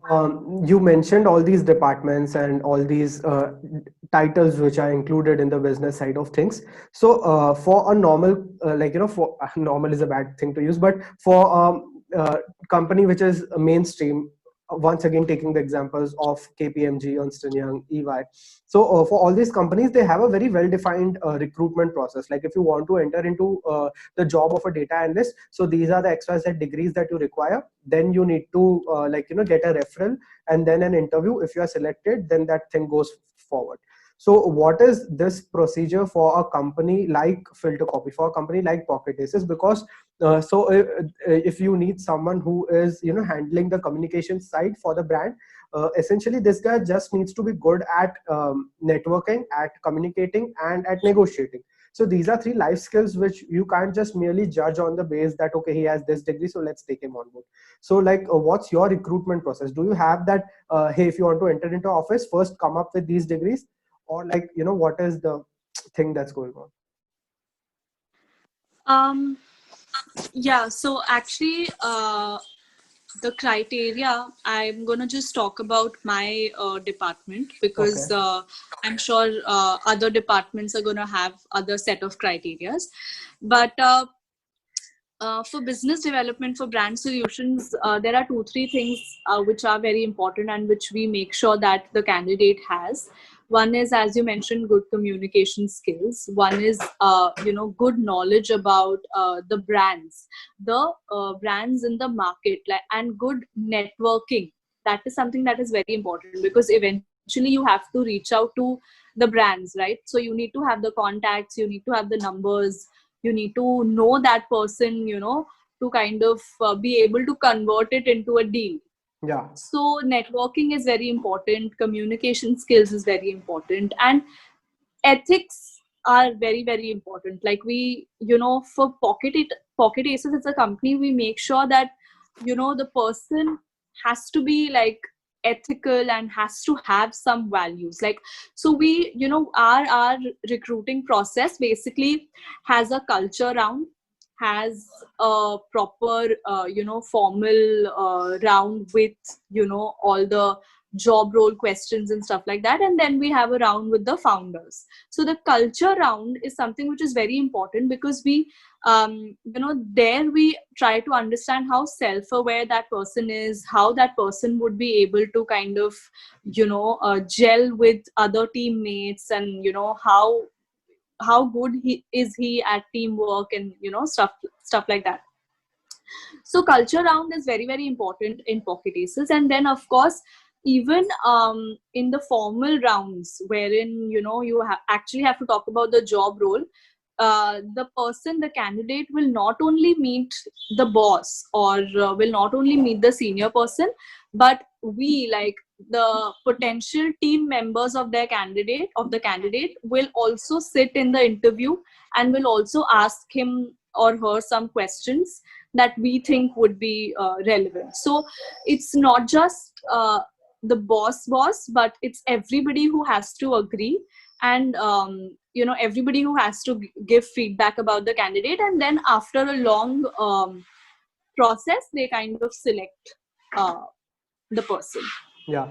You mentioned all these departments and all these titles which are included in the business side of things. So for a normal, for normal is a bad thing to use, but for company which is mainstream, once again taking the examples of KPMG, Ernst and Young, EY. So for all these companies, they have a very well-defined recruitment process. Like if you want to enter into the job of a data analyst, so these are the XYZ degrees that you require. Then you need to get a referral and then an interview. If you are selected, then that thing goes forward. So what is this procedure for a company like FilterCopy, for a company like Pocket Aces? Because if you need someone who is handling the communication side for the brand, essentially this guy just needs to be good at networking, at communicating, and at negotiating. So these are three life skills which you can't just merely judge on the base that, okay, he has this degree, so let's take him on board. So what's your recruitment process? Do you have that, hey, if you want to enter into office, first come up with these degrees? Or what is the thing that's going on? Yeah, so actually, the criteria, I'm gonna just talk about my department, because I'm sure other departments are gonna have other set of criterias. But for business development, for brand solutions, there are 2-3 things which are very important and which we make sure that the candidate has. One is, as you mentioned, good communication skills. One is, good knowledge about the brands in the market, and good networking. That is something that is very important, because eventually you have to reach out to the brands, right? So you need to have the contacts, you need to have the numbers, you need to know that person, to kind of be able to convert it into a deal. Yeah. So networking is very important, communication skills is very important, and ethics are very, very important. Like we, for Pocket Aces, it's a company, we make sure that, the person has to be like ethical and has to have some values. Like, so we, our recruiting process basically has a culture round, has a proper formal round with all the job role questions and stuff like that, and then we have a round with the founders. So the culture round is something which is very important, because we there we try to understand how self-aware that person is, how that person would be able to kind of gel with other teammates, and how good he is at teamwork, and stuff like that. So culture round is very, very important in Pocket Aces. And then of course, even in the formal rounds, wherein you actually have to talk about the job role, the candidate will not only meet the boss, or will not only meet the senior person, but we, like the potential team members of the candidate will also sit in the interview, and will also ask him or her some questions that we think would be relevant. So it's not just the boss, but it's everybody who has to agree, and everybody who has to give feedback about the candidate, and then after a long process, they kind of select the person. Yeah.